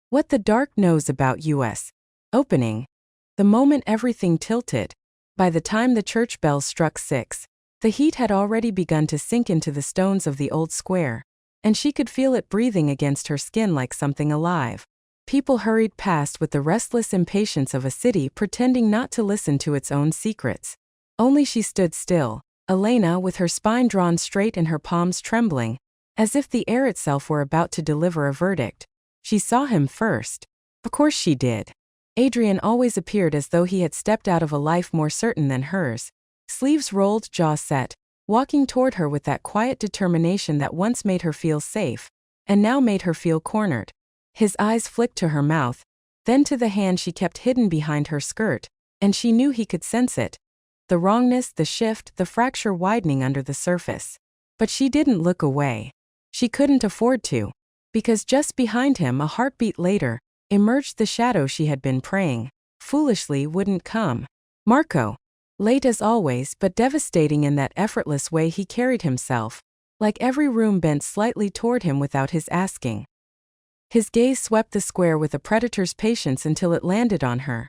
What the Dark Knows About Us. Opening. The moment everything tilted. By the time the church bells struck 6, the heat had already begun to sink into the stones of the old square, and she could feel it breathing against her skin like something alive. People hurried past with the restless impatience of a city pretending not to listen to its own secrets. Only she stood still, Elena, with her spine drawn straight and her palms trembling, as if the air itself were about to deliver a verdict. She saw him first. Of course she did. Adrian always appeared as though he had stepped out of a life more certain than hers. Sleeves rolled, jaw set, walking toward her with that quiet determination that once made her feel safe, and now made her feel cornered. His eyes flicked to her mouth, then to the hand she kept hidden behind her skirt, and she knew he could sense it. The wrongness, the shift, the fracture widening under the surface. But she didn't look away. She couldn't afford to. Because just behind him, a heartbeat later, emerged the shadow she had been praying, foolishly, wouldn't come. Marko. Late as always, but devastating in that effortless way he carried himself, like every room bent slightly toward him without his asking. His gaze swept the square with a predator's patience until it landed on her,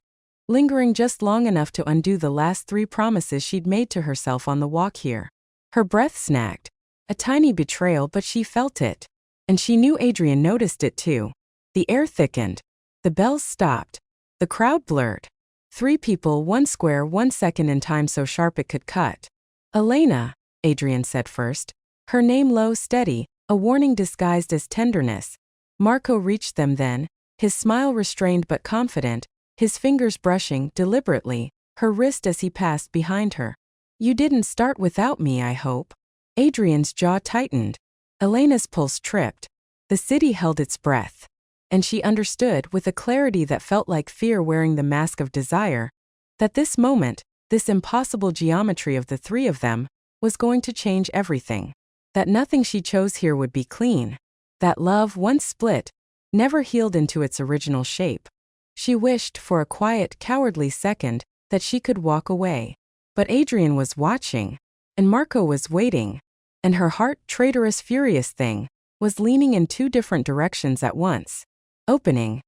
lingering just long enough to undo the last 3 promises she'd made to herself on the walk here. Her breath snagged. A tiny betrayal, but she felt it. And she knew Adrian noticed it too. The air thickened. The bells stopped. The crowd blurred. 3 people, 1 square, 1 second in time so sharp it could cut. Elena, Adrian said first. Her name low, steady, a warning disguised as tenderness. Marko reached them then, his smile restrained but confident, his fingers brushing, deliberately, her wrist as he passed behind her. You didn't start without me, I hope. Adrian's jaw tightened. Elena's pulse tripped. The city held its breath. And she understood, with a clarity that felt like fear wearing the mask of desire, that this moment, this impossible geometry of the 3 of them, was going to change everything. That nothing she chose here would be clean. That love, once split, never healed into its original shape. She wished, for a quiet, cowardly second, that she could walk away. But Adrian was watching. And Marko was waiting. And her heart, traitorous, furious thing, was leaning in 2 different directions at once. Opening.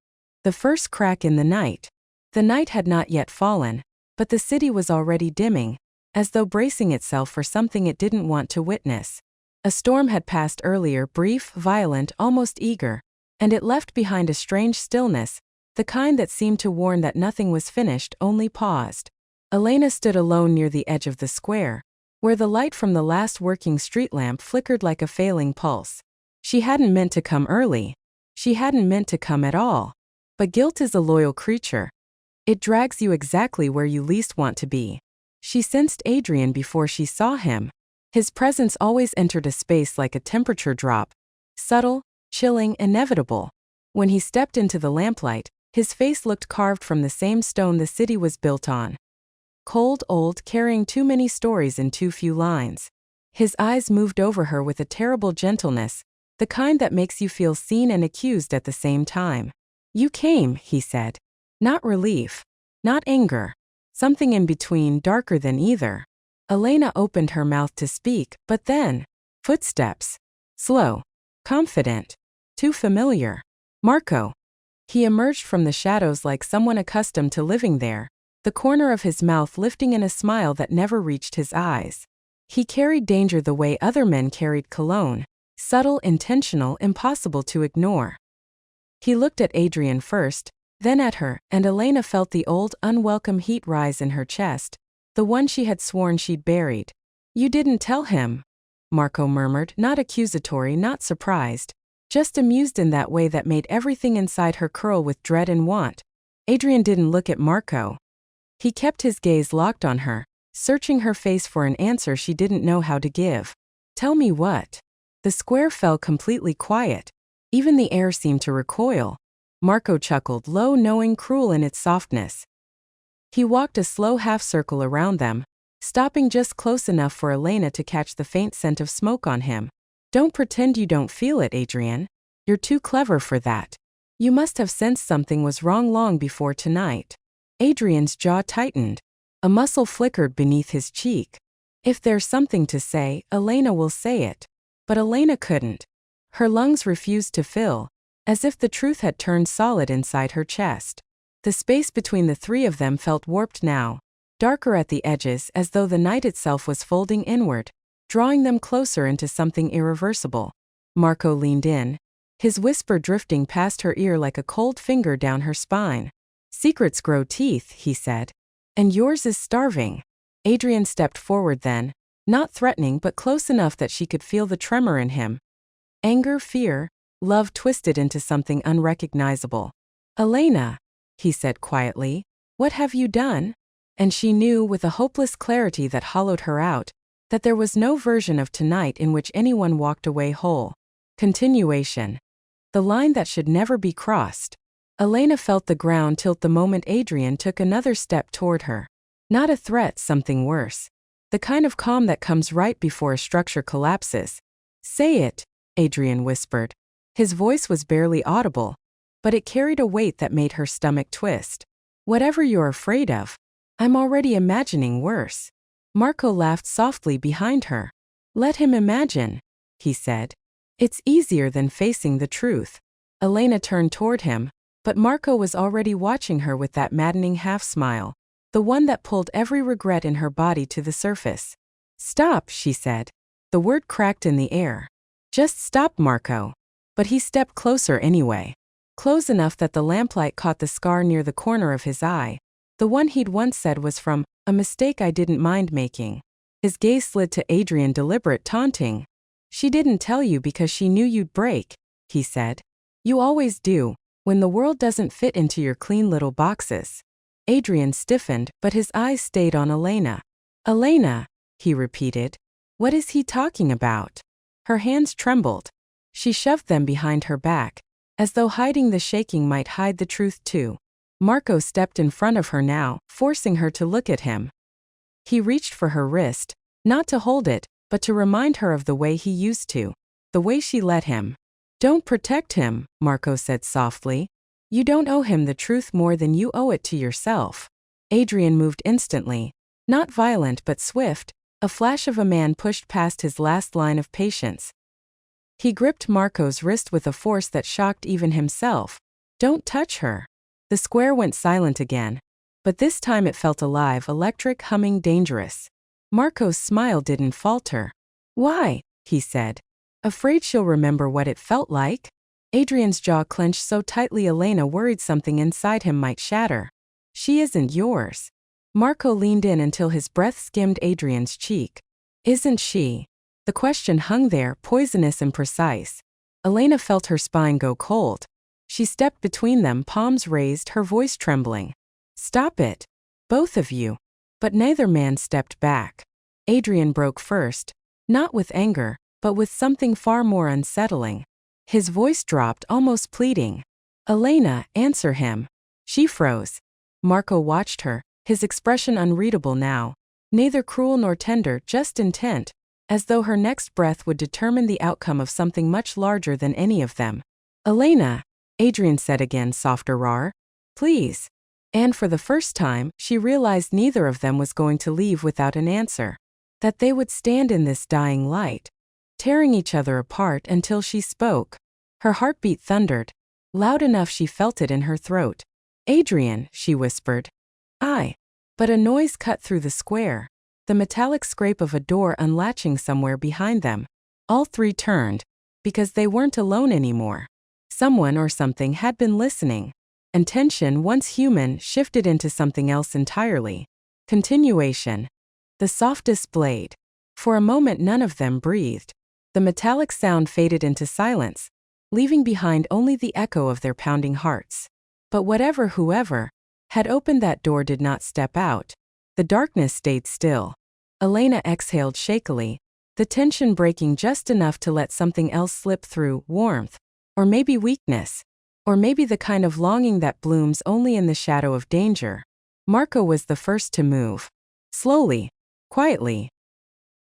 The first crack in the night. The night had not yet fallen, but the city was already dimming, as though bracing itself for something it didn't want to witness. A storm had passed earlier, brief, violent, almost eager, and it left behind a strange stillness, the kind that seemed to warn that nothing was finished, only paused. Elena stood alone near the edge of the square, where the light from the last working street lamp flickered like a failing pulse. She hadn't meant to come early. She hadn't meant to come at all. But guilt is a loyal creature. It drags you exactly where you least want to be. She sensed Adrian before she saw him. His presence always entered a space like a temperature drop. Subtle, chilling, inevitable. When he stepped into the lamplight, his face looked carved from the same stone the city was built on. Cold, old, carrying too many stories in too few lines. His eyes moved over her with a terrible gentleness, the kind that makes you feel seen and accused at the same time. You came, he said. Not relief. Not anger. Something in between, darker than either. Elena opened her mouth to speak, but then, footsteps. Slow. Confident. Too familiar. Marko. He emerged from the shadows like someone accustomed to living there, the corner of his mouth lifting in a smile that never reached his eyes. He carried danger the way other men carried cologne. Subtle, intentional, impossible to ignore. He looked at Adrian first, then at her, and Elena felt the old, unwelcome heat rise in her chest, the one she had sworn she'd buried. You didn't tell him, Marko murmured, not accusatory, not surprised, just amused in that way that made everything inside her curl with dread and want. Adrian didn't look at Marko. He kept his gaze locked on her, searching her face for an answer she didn't know how to give. Tell me what? The square fell completely quiet. Even the air seemed to recoil. Marko chuckled, low, knowing, cruel in its softness. He walked a slow half-circle around them, stopping just close enough for Elena to catch the faint scent of smoke on him. Don't pretend you don't feel it, Adrian. You're too clever for that. You must have sensed something was wrong long before tonight. Adrian's jaw tightened. A muscle flickered beneath his cheek. If there's something to say, Elena will say it. But Elena couldn't. Her lungs refused to fill, as if the truth had turned solid inside her chest. The space between the three of them felt warped now, darker at the edges as though the night itself was folding inward, drawing them closer into something irreversible. Marko leaned in, his whisper drifting past her ear like a cold finger down her spine. "Secrets grow teeth," he said. "And yours is starving." Adrian stepped forward then, not threatening but close enough that she could feel the tremor in him. Anger, fear, love twisted into something unrecognizable. "Elena," he said quietly, "what have you done?" And she knew with a hopeless clarity that hollowed her out, that there was no version of tonight in which anyone walked away whole. Continuation. The line that should never be crossed. Elena felt the ground tilt the moment Adrian took another step toward her. Not a threat, something worse. The kind of calm that comes right before a structure collapses. "Say it," Adrian whispered. His voice was barely audible, but it carried a weight that made her stomach twist. "Whatever you're afraid of, I'm already imagining worse." Marko laughed softly behind her. "Let him imagine," he said. "It's easier than facing the truth." Elena turned toward him, but Marko was already watching her with that maddening half-smile, the one that pulled every regret in her body to the surface. "Stop," she said. The word cracked in the air. "Just stop, Marko." But he stepped closer anyway. Close enough that the lamplight caught the scar near the corner of his eye. The one he'd once said was from "a mistake I didn't mind making." His gaze slid to Adrian, deliberate, taunting. "She didn't tell you because she knew you'd break," he said. "You always do, when the world doesn't fit into your clean little boxes." Adrian stiffened, but his eyes stayed on Elena. "Elena," he repeated. "What is he talking about?" Her hands trembled. She shoved them behind her back, as though hiding the shaking might hide the truth too. Marko stepped in front of her now, forcing her to look at him. He reached for her wrist, not to hold it, but to remind her of the way he used to, the way she let him. "Don't protect him," Marko said softly. "You don't owe him the truth more than you owe it to yourself." Adrian moved instantly, not violent but swift, a flash of a man pushed past his last line of patience. He gripped Marko's wrist with a force that shocked even himself. "Don't touch her." The square went silent again, but this time it felt alive, electric, humming, dangerous. Marko's smile didn't falter. "Why?" he said. "Afraid she'll remember what it felt like?" Adrian's jaw clenched so tightly Elena worried something inside him might shatter. "She isn't yours." Marko leaned in until his breath skimmed Adrian's cheek. "Isn't she?" The question hung there, poisonous and precise. Elena felt her spine go cold. She stepped between them, palms raised, her voice trembling. "Stop it. Both of you." But neither man stepped back. Adrian broke first, not with anger, but with something far more unsettling. His voice dropped, almost pleading. "Elena, answer him." She froze. Marko watched her, his expression unreadable now. Neither cruel nor tender, just intent, as though her next breath would determine the outcome of something much larger than any of them. "Elena," Adrian said again, softer, raw. "Please." And for the first time, she realized neither of them was going to leave without an answer. That they would stand in this dying light, tearing each other apart until she spoke. Her heartbeat thundered, loud enough she felt it in her throat. "Adrian," she whispered. "I." But a noise cut through the square, the metallic scrape of a door unlatching somewhere behind them. All three turned, because they weren't alone anymore. Someone or something had been listening. And tension, once human, shifted into something else entirely. Continuation. The softest blade. For a moment none of them breathed. The metallic sound faded into silence, leaving behind only the echo of their pounding hearts. But whoever had opened that door did not step out. The darkness stayed still. Elena exhaled shakily, the tension breaking just enough to let something else slip through, warmth. Or maybe weakness. Or maybe the kind of longing that blooms only in the shadow of danger. Marko was the first to move. Slowly, quietly.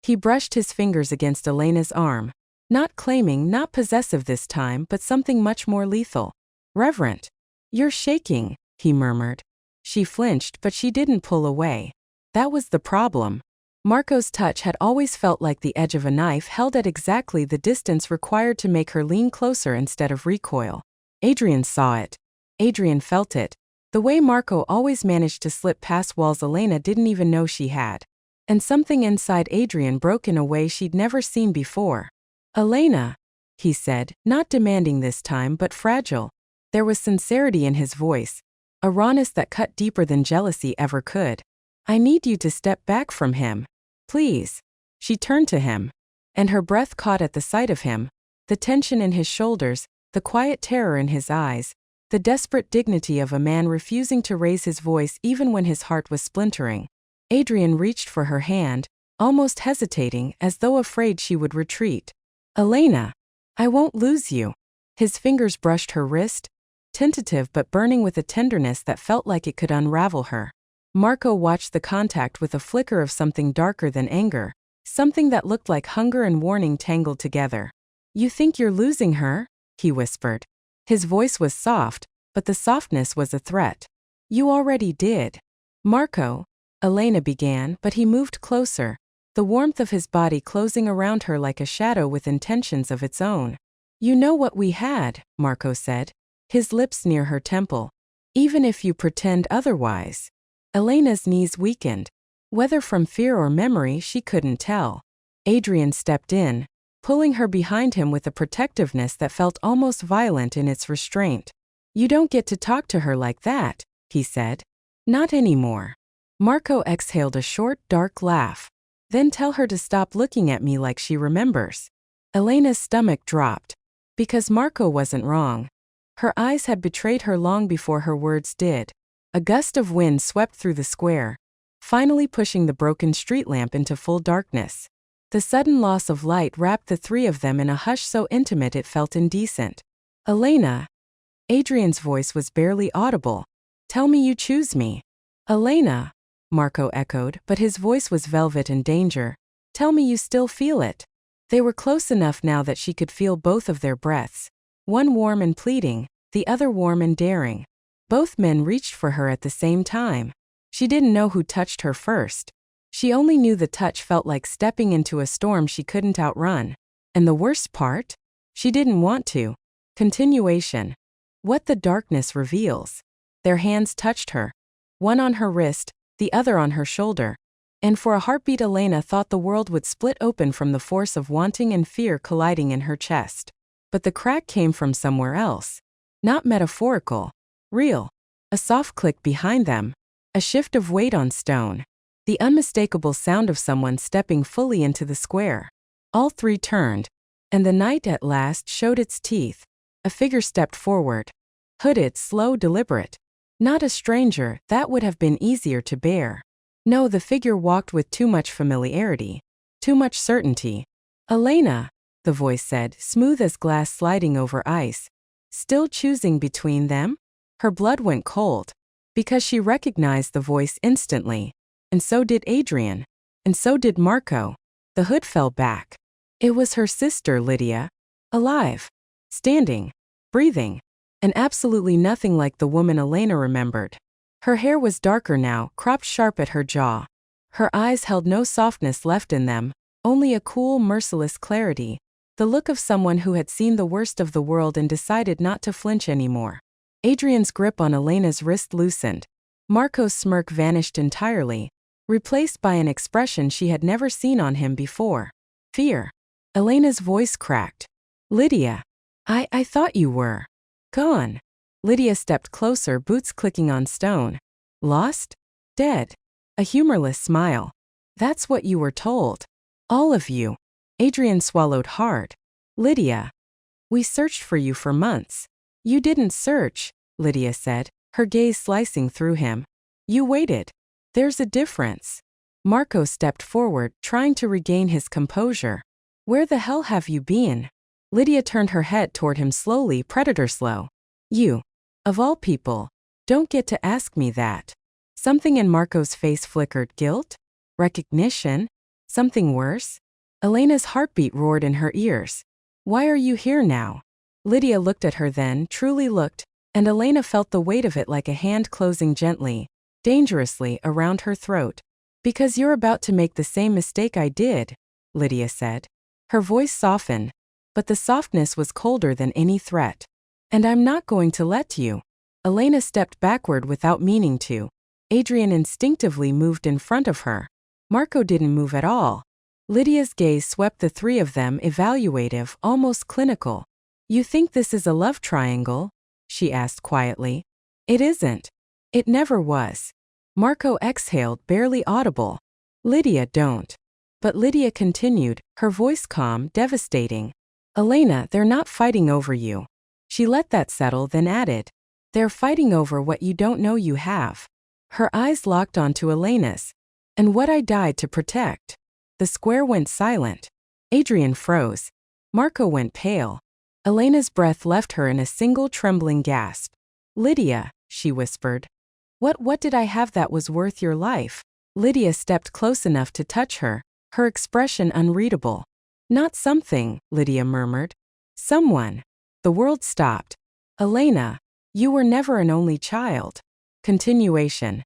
He brushed his fingers against Elena's arm, not claiming, not possessive this time, but something much more lethal. Reverent. "You're shaking," he murmured. She flinched, but she didn't pull away. That was the problem. Marko's touch had always felt like the edge of a knife held at exactly the distance required to make her lean closer instead of recoil. Adrian saw it. Adrian felt it. The way Marko always managed to slip past walls Elena didn't even know she had. And something inside Adrian broke in a way she'd never seen before. "Elena," he said, not demanding this time but fragile. There was sincerity in his voice, a rawness that cut deeper than jealousy ever could. "I need you to step back from him. Please." She turned to him, and her breath caught at the sight of him, the tension in his shoulders, the quiet terror in his eyes, the desperate dignity of a man refusing to raise his voice even when his heart was splintering. Adrian reached for her hand, almost hesitating, as though afraid she would retreat. "Elena, I won't lose you." His fingers brushed her wrist, tentative but burning with a tenderness that felt like it could unravel her. Marko watched the contact with a flicker of something darker than anger, something that looked like hunger and warning tangled together. "You think you're losing her?" he whispered. His voice was soft, but the softness was a threat. "You already did." "Marko," Elena began, but he moved closer, the warmth of his body closing around her like a shadow with intentions of its own. "You know what we had," Marko said, his lips near her temple. "Even if you pretend otherwise." Elena's knees weakened. Whether from fear or memory, she couldn't tell. Adrian stepped in, pulling her behind him with a protectiveness that felt almost violent in its restraint. "You don't get to talk to her like that," he said. "Not anymore." Marko exhaled a short, dark laugh. "Then tell her to stop looking at me like she remembers." Elena's stomach dropped. Because Marko wasn't wrong. Her eyes had betrayed her long before her words did. A gust of wind swept through the square, finally pushing the broken street lamp into full darkness. The sudden loss of light wrapped the three of them in a hush so intimate it felt indecent. "Elena." Adrian's voice was barely audible. "Tell me you choose me." "Elena," Marko echoed, but his voice was velvet and danger. "Tell me you still feel it." They were close enough now that she could feel both of their breaths, one warm and pleading, the other warm and daring. Both men reached for her at the same time. She didn't know who touched her first. She only knew the touch felt like stepping into a storm she couldn't outrun. And the worst part? She didn't want to. Continuation. What the darkness reveals. Their hands touched her, one on her wrist, the other on her shoulder. And for a heartbeat Elena thought the world would split open from the force of wanting and fear colliding in her chest. But the crack came from somewhere else. Not metaphorical. Real. A soft click behind them. A shift of weight on stone. The unmistakable sound of someone stepping fully into the square. All three turned. And the night at last showed its teeth. A figure stepped forward. Hooded, slow, deliberate. Not a stranger, that would have been easier to bear. No, the figure walked with too much familiarity. Too much certainty. "Elena," the voice said, smooth as glass sliding over ice. "Still choosing between them?" Her blood went cold. Because she recognized the voice instantly. And so did Adrian. And so did Marko. The hood fell back. It was her sister, Lydia. Alive. Standing. Breathing. And absolutely nothing like the woman Elena remembered. Her hair was darker now, cropped sharp at her jaw. Her eyes held no softness left in them, only a cool, merciless clarity. The look of someone who had seen the worst of the world and decided not to flinch anymore. Adrian's grip on Elena's wrist loosened. Marko's smirk vanished entirely, replaced by an expression she had never seen on him before. Fear. Elena's voice cracked. "Lydia. I thought you were gone." Lydia stepped closer, boots clicking on stone. "Lost? Dead?" A humorless smile. "That's what you were told. All of you." Adrian swallowed hard. "Lydia. We searched for you for months." "You didn't search," Lydia said, her gaze slicing through him. "You waited. There's a difference." Marko stepped forward, trying to regain his composure. "Where the hell have you been?" Lydia turned her head toward him slowly, predator slow. "You. Of all people. Don't get to ask me that." Something in Marko's face flickered. Guilt? Recognition? Something worse? Elena's heartbeat roared in her ears. "Why are you here now?" Lydia looked at her then, truly looked, and Elena felt the weight of it like a hand closing gently, dangerously, around her throat. "Because you're about to make the same mistake I did," Lydia said. Her voice softened, but the softness was colder than any threat. And I'm not going to let you. Elena stepped backward without meaning to. Adrian instinctively moved in front of her. Marko didn't move at all. Lydia's gaze swept the three of them, evaluative, almost clinical. You think this is a love triangle? She asked quietly. It isn't. It never was. Marko exhaled, barely audible. Lydia, don't. But Lydia continued, her voice calm, devastating. Elena, they're not fighting over you. She let that settle, then added. They're fighting over what you don't know you have. Her eyes locked onto Elena's. And what I died to protect. The square went silent. Adrian froze. Marko went pale. Elena's breath left her in a single trembling gasp. Lydia, she whispered. What did I have that was worth your life? Lydia stepped close enough to touch her, her expression unreadable. Not something, Lydia murmured. Someone. The world stopped. Elena, you were never an only child. Continuation.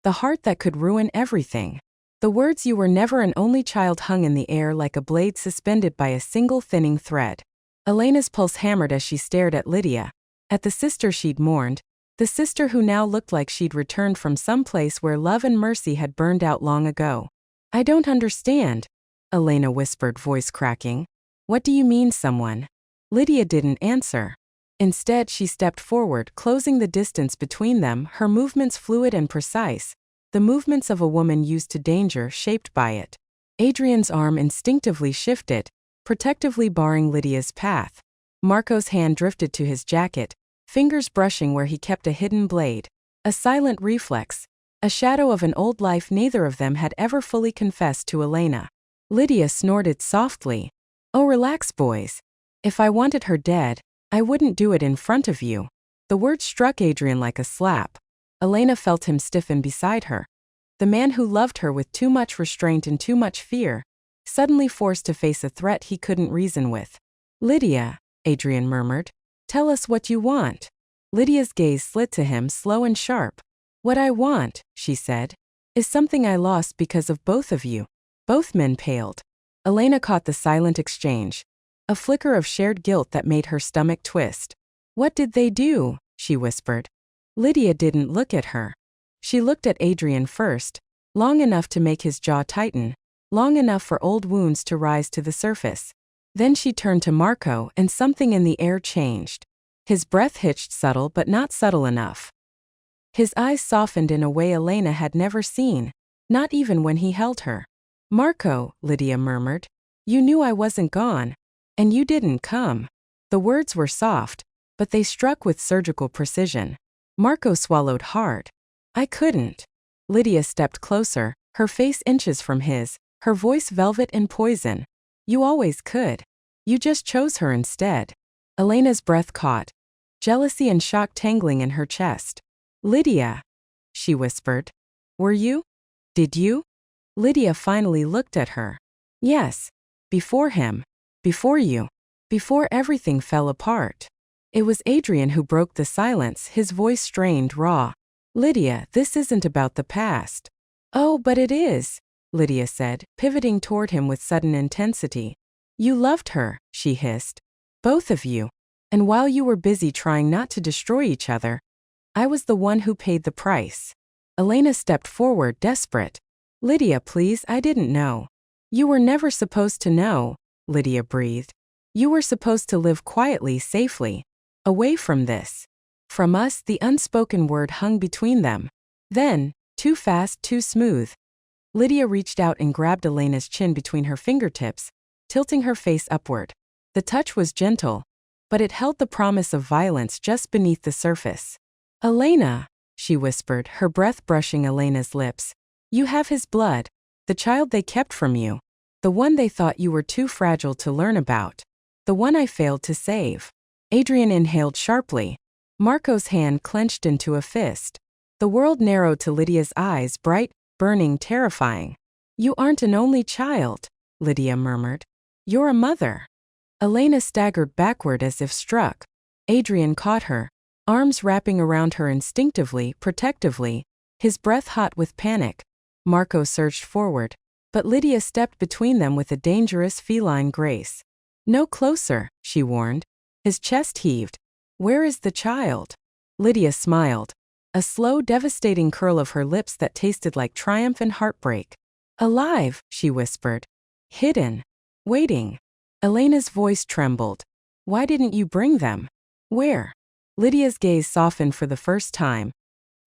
The heart that could ruin everything. The words you were never an only child hung in the air like a blade suspended by a single thinning thread. Elena's pulse hammered as she stared at Lydia, at the sister she'd mourned, the sister who now looked like she'd returned from some place where love and mercy had burned out long ago. I don't understand, Elena whispered, voice cracking. What do you mean, someone? Lydia didn't answer. Instead, she stepped forward, closing the distance between them, her movements fluid and precise, the movements of a woman used to danger, shaped by it. Adrian's arm instinctively shifted, protectively barring Lydia's path. Marko's hand drifted to his jacket, fingers brushing where he kept a hidden blade. A silent reflex, a shadow of an old life neither of them had ever fully confessed to Elena. Lydia snorted softly. Oh, relax, boys. If I wanted her dead, I wouldn't do it in front of you. The word struck Adrian like a slap. Elena felt him stiffen beside her. The man who loved her with too much restraint and too much fear, suddenly forced to face a threat he couldn't reason with. Lydia, Adrian murmured. Tell us what you want. Lydia's gaze slid to him, slow and sharp. What I want, she said, is something I lost because of both of you. Both men paled. Elena caught the silent exchange. A flicker of shared guilt that made her stomach twist. What did they do? She whispered. Lydia didn't look at her. She looked at Adrian first, long enough to make his jaw tighten, long enough for old wounds to rise to the surface. Then she turned to Marko and something in the air changed. His breath hitched, subtle but not subtle enough. His eyes softened in a way Elena had never seen, not even when he held her. Marko, Lydia murmured. You knew I wasn't gone. And you didn't come. The words were soft, but they struck with surgical precision. Marko swallowed hard. I couldn't. Lydia stepped closer, her face inches from his, her voice velvet and poison. You always could. You just chose her instead. Elena's breath caught, jealousy and shock tangling in her chest. Lydia, she whispered. Were you? Did you? Lydia finally looked at her. Yes. Before him. Before you. Before everything fell apart. It was Adrian who broke the silence, his voice strained, raw. Lydia, this isn't about the past. Oh, but it is, Lydia said, pivoting toward him with sudden intensity. You loved her, she hissed. Both of you. And while you were busy trying not to destroy each other, I was the one who paid the price. Elena stepped forward, desperate. Lydia, please, I didn't know. You were never supposed to know, Lydia breathed. You were supposed to live quietly, safely. Away from this. From us, the unspoken word hung between them. Then, too fast, too smooth. Lydia reached out and grabbed Elena's chin between her fingertips, tilting her face upward. The touch was gentle, but it held the promise of violence just beneath the surface. Elena, she whispered, her breath brushing Elena's lips. You have his blood, the child they kept from you, the one they thought you were too fragile to learn about, the one I failed to save. Adrian inhaled sharply. Marko's hand clenched into a fist. The world narrowed to Lydia's eyes, bright, burning, terrifying. You aren't an only child, Lydia murmured. You're a mother. Elena staggered backward as if struck. Adrian caught her, arms wrapping around her instinctively, protectively, his breath hot with panic. Marko surged forward, but Lydia stepped between them with a dangerous feline grace. No closer, she warned. His chest heaved. Where is the child? Lydia smiled. A slow, devastating curl of her lips that tasted like triumph and heartbreak. Alive, she whispered. Hidden. Waiting. Elena's voice trembled. Why didn't you bring them? Where? Lydia's gaze softened for the first time.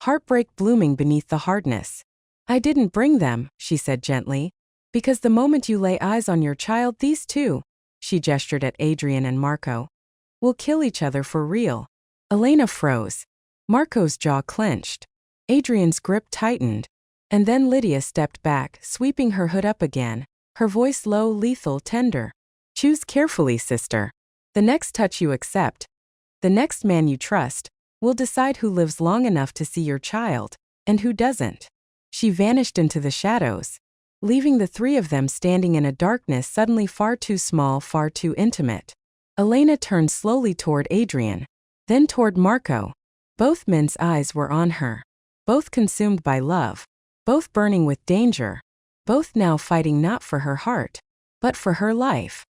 Heartbreak blooming beneath the hardness. I didn't bring them, she said gently. Because the moment you lay eyes on your child, these two, she gestured at Adrian and Marko, will kill each other for real. Elena froze. Marko's jaw clenched. Adrian's grip tightened. And then Lydia stepped back, sweeping her hood up again, her voice low, lethal, tender. Choose carefully, sister. The next touch you accept, the next man you trust, will decide who lives long enough to see your child, and who doesn't. She vanished into the shadows, leaving the three of them standing in a darkness suddenly far too small, far too intimate. Elena turned slowly toward Adrian, then toward Marko. Both men's eyes were on her, both consumed by love, both burning with danger, both now fighting not for her heart, but for her life.